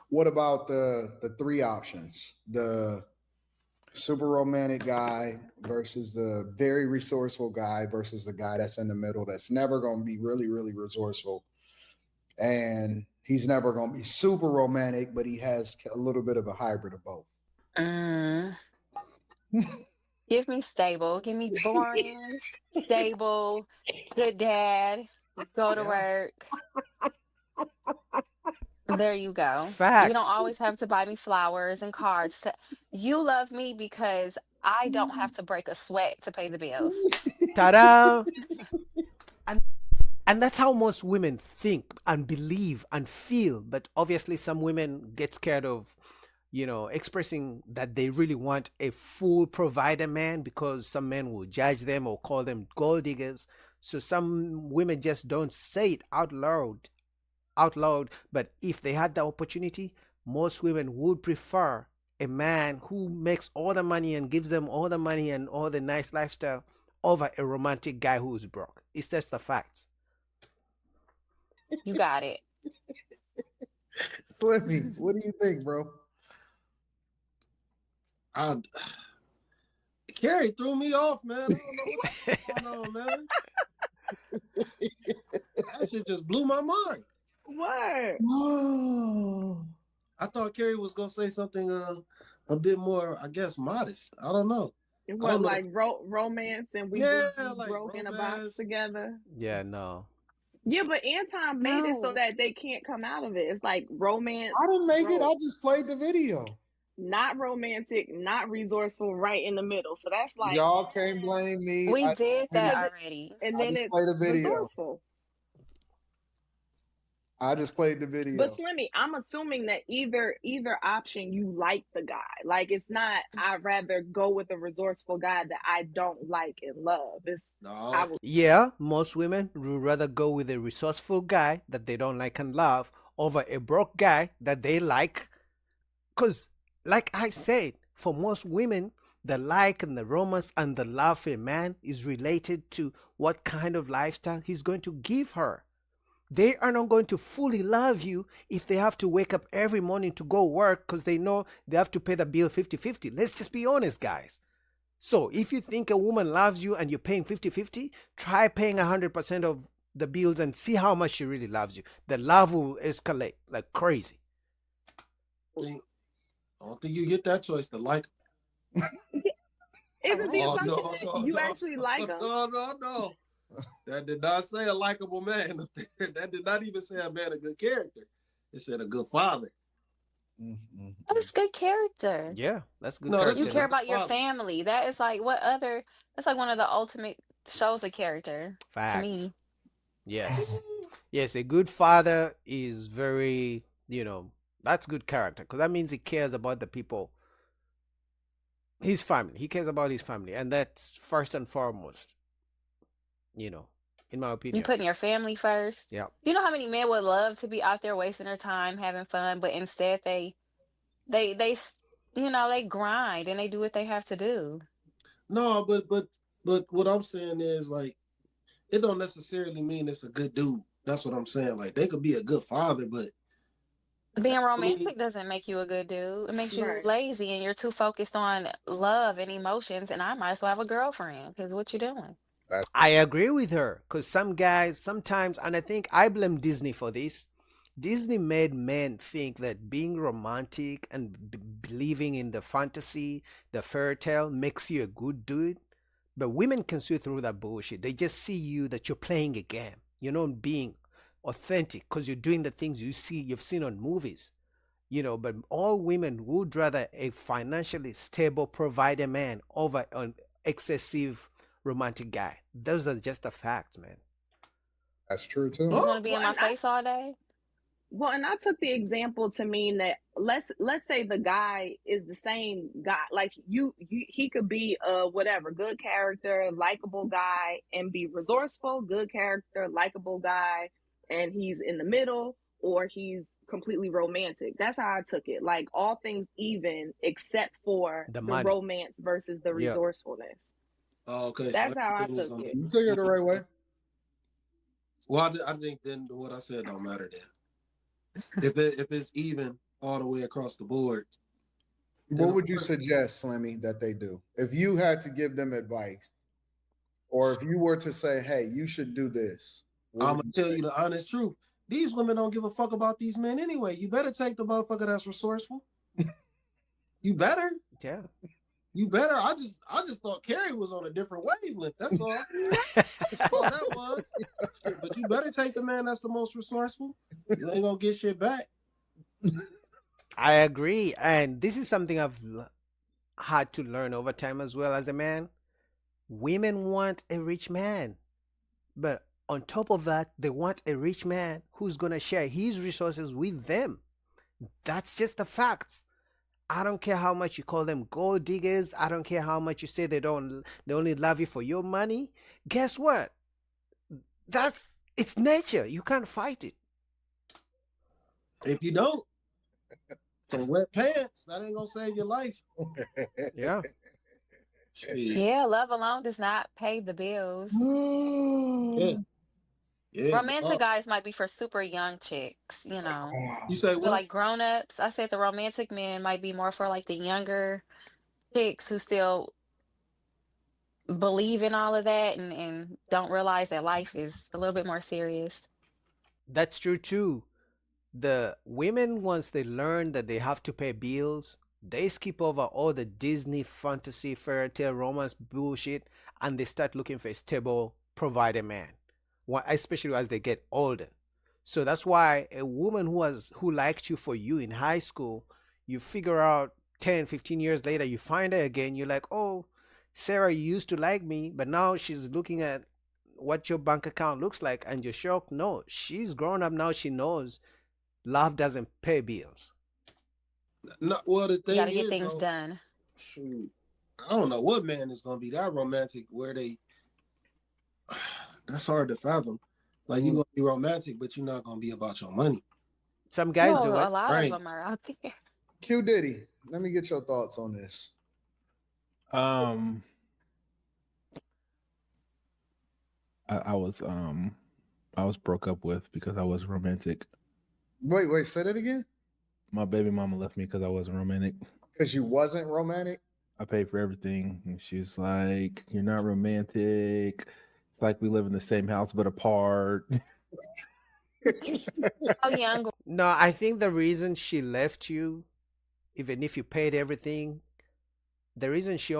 What about the three options? The super romantic guy versus the very resourceful guy versus the guy that's in the middle that's never going to be really really resourceful, and he's never going to be super romantic, but he has a little bit of a hybrid of both. Mm, give me stable. Give me boring, stable, good dad. Go to Yeah. work. There you go. You don't Facts. always have to buy me flowers and cards. You love me because I don't have to break a sweat to pay the bills. Ta-da! And and that's how most women think and believe and feel. But obviously, some women get scared of, expressing that they really want a full provider man because some men will judge them or call them gold diggers. So some women just don't say it out loud. But if they had the opportunity, most women would prefer a man who makes all the money and gives them all the money and all the nice lifestyle over a romantic guy who's broke. It's just the facts. You got it. Slippy, what do you think, bro? I, Carrie threw me off, man. I don't know what's going on, man. That shit just blew my mind. What? Oh. I thought Carrie was gonna say something a bit more, I guess, modest. I don't know. I What, don't know. like romance and we Yeah, just be like broke in a box romance. together? Yeah, no. Yeah, but Anton made it so No. that they can't come out of it. It's like romance, I didn't make it. I bro, just played the video. not romantic, not resourceful, right in the middle. So that's like, Y'all can't blame me. We did that because it, already. and I then just it's played a video. resourceful. I just played the But video. Slimmy, I'm assuming that either option you like the guy. Like it's not I'd rather go with a resourceful guy that I don't like and love. It's I No. would Yeah, most women would rather go with a resourceful guy that they don't like and love over a broke guy that they like. Because, like I said, for most women, the like and the romance and the love for a man is related to what kind of lifestyle he's going to give her. They are not going to fully love you if they have to wake up every morning to go work because they know they have to pay the bill 50-50. Let's just be honest, guys. So if you think a woman loves you and you're paying 50-50, try paying 100% of the bills and see how much she really loves you. The love will escalate like crazy. I don't think you get that choice to like. isn't the Oh assumption no, that no, you no, actually like him? no. That did not say a likable man. That did not even say a man of good character. It said a good father. Mhm. That's good character. Yeah, that's good No, that's You character. just a care No? good about your father. family. That is like what other that's like one of the ultimate shows of character to Facts. me. Yes. Yes, a good father is very, that's good character because that means he cares about the people, his family. He cares about his family. And that's first and foremost, you know, in my You opinion. putting your family first. Yeah. You know how many men would love to be out there wasting their time having fun, but instead they grind and they do what they have to do. No, but what I'm saying is like it don't necessarily mean it's a good dude. That's what I'm saying. Like they could be a good father, but Being I mean, romantic doesn't make you a good dude. It makes you Right. lazy and you're too focused on love and emotions. And I might as well have a girlfriend because what you doing? That's I agree with her because some guys sometimes, and I think I blame Disney for this. Disney made men think that being romantic and believing in the fantasy, the fairy tale, makes you a good dude. But women can see through that bullshit. They just see you that you're playing a game. You're not being authentic because you're doing the things you've seen on movies. But all women would rather a financially stable provider man over an excessive romantic guy. Those are just the facts, man. true too. You huh? want to be Well, in my face all day? and I took the example to mean that let's say the guy is the same guy. Like he could be whatever, good character, likable guy, and be resourceful, good character, likable guy, and he's in the middle, or he's completely romantic. That's how I took it. Like all things even, except for The the money. romance versus the Yeah. resourcefulness. Oh, okay, so That's how I everything is took on. it. You took it the right way. Well, I think then what I said don't matter then. If it's even, all the way across the board. What would you suggest, Slimmy, that they do? If you had to give them advice, or if you were to say, hey, you should do this, what I'm would gonna you tell say? you the honest truth. These women don't give a fuck about these men anyway. You better take the motherfucker that's resourceful. You better. Yeah. You better. I just thought Carrie was on a different wavelength. That's all. That's all that was. Shit, but you better take the man that's the most resourceful. You ain't gonna get shit back. I agree. And this is something I've had to learn over time as well as a man. Women want a rich man. But on top of that, they want a rich man who's going to share his resources with them. That's just the facts. I don't care how much you call them gold diggers. I don't care how much you say they only love you for your money. Guess what? It's nature. You can't fight it. If you don't, some wet pants, that ain't gonna save your life. Yeah. Shit. Yeah, love alone does not pay the bills. Yeah. Yeah. Romantic guys might be for super young chicks, you know. You say But what? like grown-ups, I said the romantic men might be more for like the younger chicks who still believe in all of that and don't realize that life is a little bit more serious. That's true too. The women, once they learn that they have to pay bills, they skip over all the Disney fantasy fairy tale romance bullshit and they start looking for a stable provider man, especially as they get older. So that's why a woman who liked you for you in high school, you figure out 10, 15 years later, you find her again, you're like, oh, Sarah, you used to like me, but now she's looking at what your bank account looks like and you're shocked. No, she's grown up now, she knows love doesn't pay bills. No, well, the You thing got to get is, things though, done. shoot, I don't know what man is gonna be that romantic where they. That's hard to fathom. Like you're gonna be romantic, but you're not gonna be about your money. Some guys do Well, a it. lot of Right. them are out there. Q Diddy, let me get your thoughts on this. I was broke up with because I was romantic. Wait, say that again? My baby mama left me because I wasn't romantic. Because you wasn't romantic? I paid for everything. And she's like, you're not romantic. It's like we live in the same house but apart. How young? No, I think the reason she left you, even if you paid everything, the reason she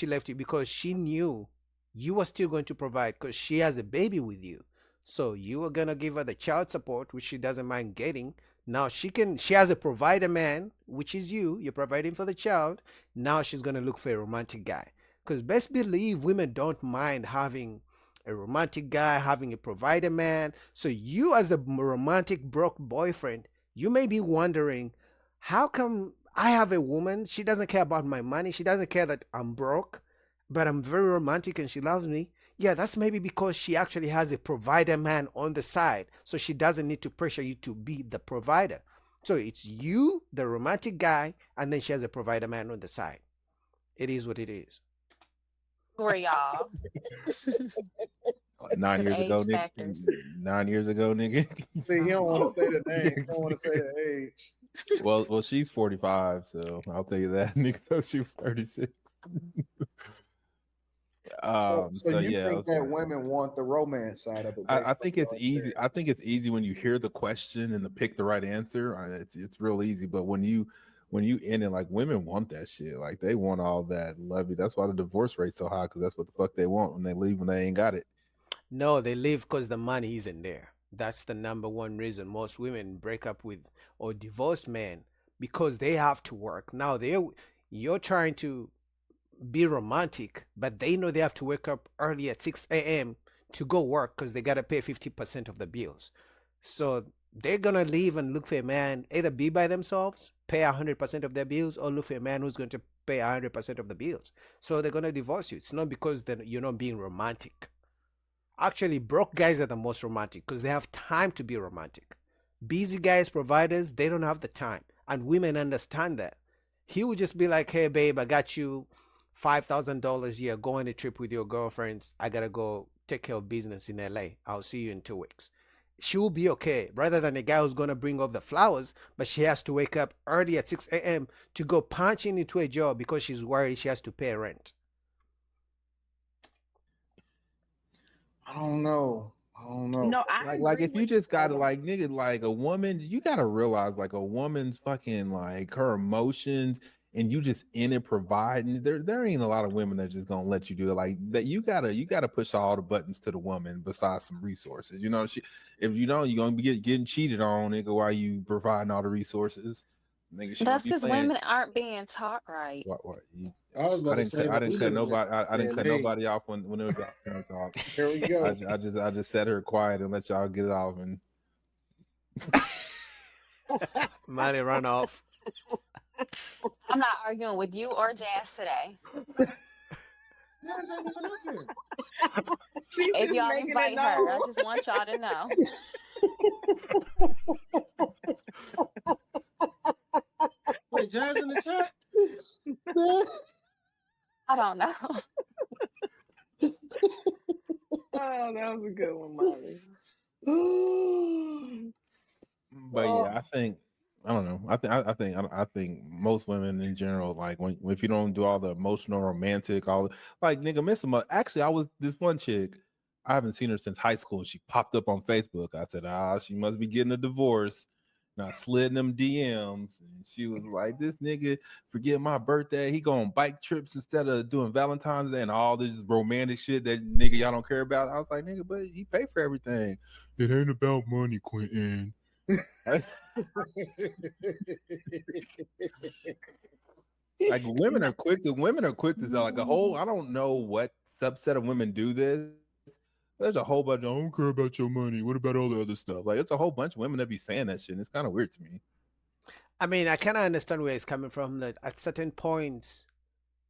left you because she knew you were still going to provide because she has a baby with you. So you were gonna give her the child support, which she doesn't mind getting. Now she has a provider man, which is you. You're providing for the child. Now she's gonna look for a romantic guy. Because best believe women don't mind having a romantic guy, having a provider man. So you as the romantic broke boyfriend, you may be wondering, how come I have a woman, she doesn't care about my money, she doesn't care that I'm broke, but I'm very romantic and she loves me. Yeah, that's maybe because she actually has a provider man on the side. So she doesn't need to pressure you to be the provider. So it's you, the romantic guy, and then she has a provider man on the side. It is what it is. Who are y'all? 9 years ago, age nigga. factors. 9 years ago, nigga. See, he don't want to say the name. He don't want to say the age. Well, she's 45, so I'll tell you that. Nigga, though she was 36. So you yeah, think that women want the romance side of it? I think it's easy. I think it's easy when you hear the question and to pick the right answer. It's real easy. But when you end it, like women want that shit. Like they want all that love you. That's why the divorce rate's so high because that's what the fuck they want when they leave when they ain't got it. No, they leave because the money isn't there. That's the number one reason most women break up with or divorce men because they have to work. Now you're trying to be romantic, but they know they have to wake up early at 6 a.m. to go work because they gotta pay 50% of the bills. So they're gonna leave and look for a man, either be by themselves, pay 100% of their bills, or look for a man who's going to pay 100% of the bills. So they're gonna divorce you. It's not because then you're not being romantic. Actually, broke guys are the most romantic because they have time to be romantic. Busy guys, providers, they don't have the time. And women understand that. He would just be like, hey, babe, I got you $5,000 a year. Go on a trip with your girlfriends. I got to go take care of business in LA. I'll see you in 2 weeks. she will be okay rather than a guy who's going to bring up the flowers, but she has to wake up early at 6 a.m. to go punching into a job because she's worried she has to pay rent. I don't know. I don't know. No, I Like agree if you with just gotta like nigga, like a woman, you gotta realize like a woman's fucking like her emotions and you just in it providing. There ain't a lot of women that just gonna let you do it. Like that you gotta push all the buttons to the woman besides some resources. You know, if you don't, you're gonna be getting cheated on, nigga, while you providing all the resources. Nigga, she gonna That's be because playing. women aren't being taught right. What you, I was about to say, I but we didn't cut living in nobody. I a didn't day cut and age. nobody off when it was y'all turn to talk. Here we go. I just set her quiet and let y'all get it off. And Money run off. I'm not arguing with you or Jazz today. Jazz ain't even up here. She's If just y'all making invite it her, I known. just want y'all to know. Wait, Jazz in the chat? I don't know. Oh, that was a good one, Molly. but yeah, I think I don't know. I think most women in general, like when if you don't do all the emotional, romantic, all like nigga miss them. Actually, I was this one chick. I haven't seen her since high school. She popped up on Facebook. I said, she must be getting a divorce. And I slid in them DMs, and she was like, "This nigga forget my birthday. He go on bike trips instead of doing Valentine's Day and all this romantic shit that nigga y'all don't care about." I was like, "Nigga, but he pay for everything. It ain't about money, Quentin." Like women are quick to say like a whole I don't know what subset of women do this. There's a whole bunch of, I don't care about your money. What about all the other stuff? Like it's a whole bunch of women that be saying that shit. And it's kind of weird to me. I mean, I kind of understand where it's coming from. That at certain points,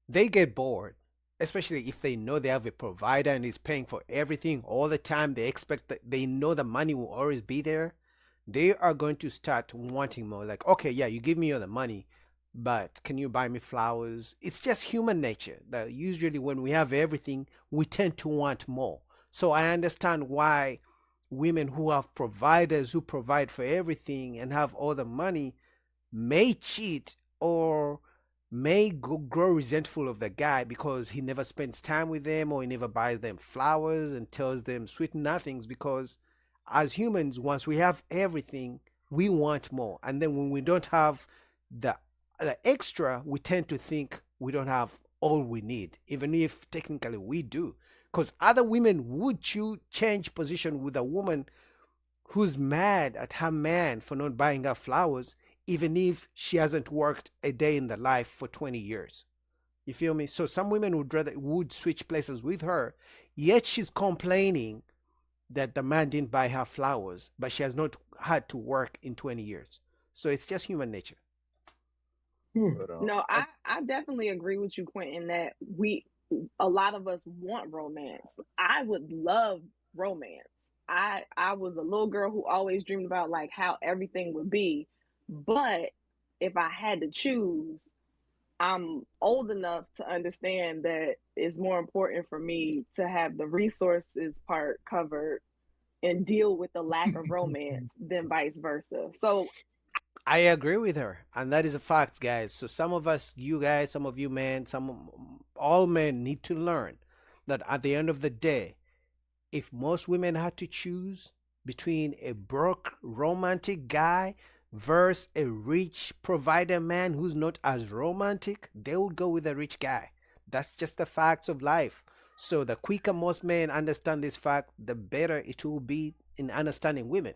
they get bored, especially if they know they have a provider and is paying for everything all the time. They expect that they know the money will always be there. They are going to start wanting more. Like, okay, yeah, you give me all the money, but can you buy me flowers? It's just human nature that usually when we have everything, we tend to want more. So I understand why women who have providers who provide for everything and have all the money may cheat or may grow resentful of the guy because he never spends time with them or he never buys them flowers and tells them sweet nothings, because as humans, once we have everything, we want more, and then when we don't have the extra, we tend to think we don't have all we need, even if technically we do, because other women would change position with a woman who's mad at her man for not buying her flowers, even if she hasn't worked a day in the life for 20 years. You feel me? So some women would switch places with her, yet she's complaining that the man didn't buy her flowers, but she has not had to work in 20 years. So it's just human nature. But No, I definitely agree with you, Quentin, that a lot of us want romance. I would love romance. I was a little girl who always dreamed about like how everything would be. But if I had to choose, I'm old enough to understand that it's more important for me to have the resources part covered and deal with the lack of romance than vice versa. So I agree with her, and that is a fact, guys. So some of us, you guys, some of you men, all men need to learn that at the end of the day, if most women had to choose between a broke romantic guy versus a rich provider man who's not as romantic, they would go with a rich guy. That's just the facts of life. So the quicker most men understand this fact, the better it will be in understanding women.